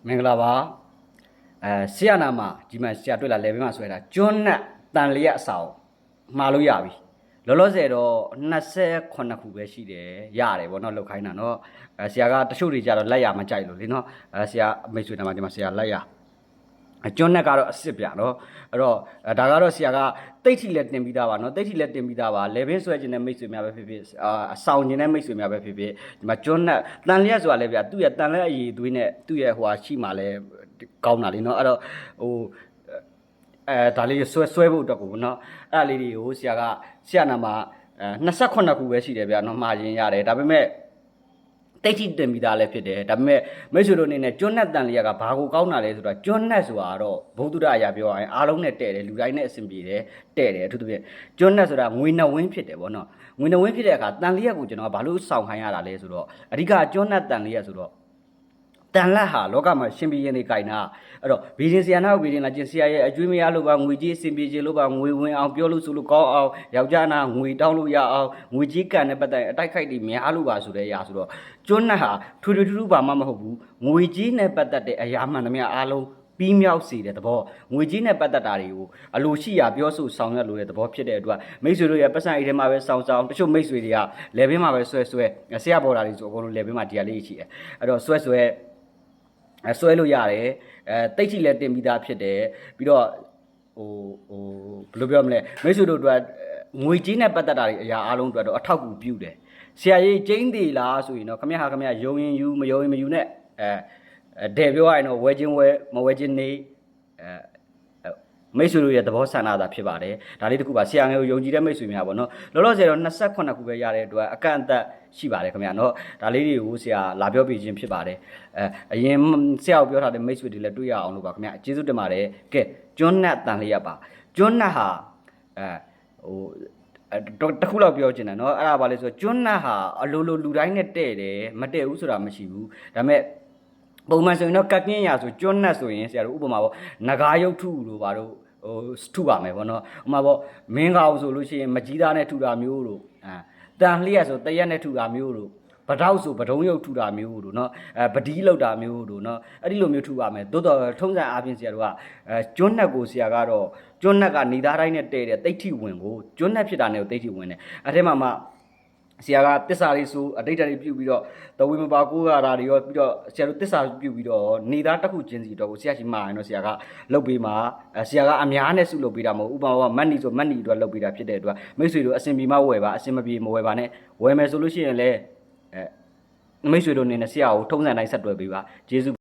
မင်္ဂလာပါဆရာနာမှာဒီမှာဆရာတွေ့လာလေဘေးမှာဆွဲတာကျွန်းနဲ့တန်လျက်အဆောင်မှားလို့ရပြီလောလောဆယ်တော့28ခုပဲရှိတယ်ရတယ်ဗောနော်လောက်ခိုင်းတာနော်ဆရာကတချို့တွေကြတော့လက်ရမကြိုက်လို့လေနော်ဆရာမိတ်ဆွေနာမှာဒီမှာဆရာလက်ရကျွန်းနဲ့ကတော့အစ်စ်ပြနော်အဲ့တော့ဒါကတော့ဆရာကတိတ်ထီလက်တင်ပြီးသားပါနော်တိတ်ထီလက်တင်ပြီးသားပါလေဘင်းဆွဲခြင်းနဲ့မိတ်ဆွေများပဲဖြစ်ဖြစ်အဆောင်ခြင်းနဲ့မိတ်ဆွေများပဲဖြစ်ဖြစ်ဒီမှာကျွန်းနဲ့တန်လျက်ဆိုတာလည်းဗျာသူ့ရဲ့တန်လျက်အည်သွေးနဲ့သူ့ရဲ့ဟိုဟာရှိမှလည်းကောင်းတာလေနော်အဲ့တော့ဟိုဒါလေးဆွဲဖို့အတွက်ကိုနော်အဲ့လေးတွေကိုဆရာနာမှာ28ခုပဲရှိတယ်ဗျာနော်မှားခြင်းရတယ်ဒါပေမဲ့တိတ်ထိတင်ပြီးသားလည်းဖြစ်တယ်ဒါပေမဲ့မိတ်ဆွေတို့အနေနဲ့ကျွန်းနဲ့တန်လျက်ကဘာကိုကောင်းတာလဲဆိုတော့ကျွန်းနဲ့ဆိုတာတော့ဘုဒ္ဓအရာပြောရရင်အားလုံးနဲ့တဲ့တယ်လူတိုင်းနဲ့အဆင်ပြေတယ်တဲ့တယ်အထူးသဖြင့်ကျွန်းနဲ့ဆိုတာငွေနှဝင်းဖြစ်တယ်ဗောနော်ငွေနှဝင်းဖြစ်တဲ့အခါတန်လျက်ကိုကျွန်တော်ကဘာလို့စောင့်ခိုင်းရတာလဲဆိုတော့အဓိကကျွန်းနဲ့တန်လျက်ဆိုတော့တန်လက်ဟာလောကမှာရှင်ပြည်ရင်တွေကြိုင်တာအဲ့တော့ဘီရင်ဆရာနာကိုဘီရင်လာကျင်ဆရာရဲ့အကျွေးမရလို့ပါငွေကြီးအစင်ပြေခြင်းလို့ပါငွေဝင်အောင်ပြောလို့ဆိုလို့ကောင်းအောင်ယောက်ျားနာငွေတောင်းလို့ရအောင်ငွေကြီးကန်တဲ့ပတ်သက်အတိုက်ခိုက်တွေများလို့ပါဆိုတဲ့အရာဆိုတော့ကျွန်းနဲ့ဟာထူထူဘာမှမဟုတ်ဘူးငွေကြီးနဲ့ပတ်သက်တဲ့အရာမှန်သမျှအားလုံးပြီးမြောက်စေတဲ့သဘောငွေကြီးနဲ့ပတ်သက်တာတွေကိုအလိုရှိရာပြောဆိုဆောင်ရွက်လို့တဲ့သဘောဖြစ်တဲ့အတွက်မိတ်ဆွေတို့ရဲ့ပတ်စံအိတ်ထဲမှာပဲစောင်းတချို့မိတ်ဆွေတွေကလေဘင်းမှာပဲဆွဲဆရာပေါ်တာတွေဆိုအကုန်လုံးလေဘင်းမှာဒီဟာလေးရှိတယ်အဲ့တော့ဆွဲလို့ရတယ်တိတ်ထိလည်းတင်ပြီးသားဖြစ်တယ်ပြီးတော့ဘယ်လိုပြောမလဲမိတ်ဆွေတို့အတွက်ငွေကြီးနဲ့ပတ်သက်တာတွေအရာအားလုံးအတွက်တော့အထောက်အကူပြုတယ်ဆရာကြီးကျင်းသေးလားဆိုရင်တော့ခမရယုံရင်ယူမယုံရင်မယူနဲ့တဲ့ပြောရရင်တော့ဝဲချင်းဝဲမဝဲချင်းနေမိတ်ဆွေတို့ရဲ့သဘောဆန္ဒသာဖြစ်ပါတယ်ဒါလေးတစ်ခုပါဆရာငယ်ကိုယုံကြည်တဲ့မိတ်ဆွေများပေါ့နော်လောလောဆယ်တော့28ခုပဲရတဲ့အတွက်အကန့်အသတ်ရှိပါတယ်ခင်ဗျာနော်ဒါလေးတွေကိုဆရာလာပြောပြခြင်းဖြစ်ပါတယ်အရင်ဆရာကိုပြောထားတဲ့မိတ်ဆွေတွေလည်းတွေ့ရအောင်လို့ပါခင်ဗျာကျေးဇူးတင်ပါတယ်ကဲကျွန်းနဲ့တန်လျက်ပါကျွန်းနဲ့ဟာတခုလောက်ပြောချင်တယ်နော်အဲ့ဒါပါလေဆိုကျွန်းနဲ့ဟာအလိုလူတိုင်းနဲ့တဲ့တယ်မတဲ့ဘူးဆိုတာမရှိဘူးဒါပေမဲ့ပုံမှန်ဆိုရင်တော့ကက်ကင်းရဆိုကျွန်းနဲ့ဆိုရင်ဆရာတို့ဥပမာပေါ့နဂါရုပ်ထုလို့ပါတော့ထုပါမယ်ပေါ့နော်ဥပမာပေါ့မင်းကောင်ဆိုလို့ရှိရင်မကြီးသားနဲ့ထုတာမျိုးတို့တန်လျက်ဆိုတရက်နဲ့ထုတာမျိုးတို့ပတောက်ဆိုပဒုံရုပ်ထုတာမျိုးတို့နော်ပဒီလောက်တာမျိုးတို့နော်အဲ့ဒီလိုမျိုးထုပါမယ်သို့တော့ထုံးစံအားဖြင့်ဆရာတို့ကကျွန်းနဲ့ကိုဆရာကတော့ကျွန်းနဲ့ကနေသားတိုင်းနဲ့တဲ့တိတ်ထိဝင်ကိုကျွန်းနဲ့ဖြစ်တာနဲ့တိတ်ထိဝင်တယ်အဲ့ထဲမှာဆရာကတစ္ဆာလေးဆိုအတိတ်တွေပြုတ်ပြီးတော့တဝေမပါကိုးရတာတွေရောပြီးတော့ဆရာတို့တစ္ဆာပြုတ်ပြီးတော့နေသားတစ်ခုချင်းစီတော့ကိုဆရာရှိမှရင်တော့ဆရာကလုတ်ပေးမှာဆရာကအများနဲ့စုလုပ်ပေးတာမဟုတ်ဥပမာမတ်နီဆိုမတ်နီအတွက်လုတ်ပေးတာဖြစ်တဲ့အတွက်မိတ်ဆွေတို့အစင်ပြေမဝယ်ပါအစင်မပြေမဝယ်ပါနဲ့ဝယ်မယ်ဆိုလို့ရှိရင်လည်းမိတ်ဆွေတို့အနေနဲ့ဆရာကိုထုံးစံတိုင်းဆက်တွဲပေးပါကျေးဇူး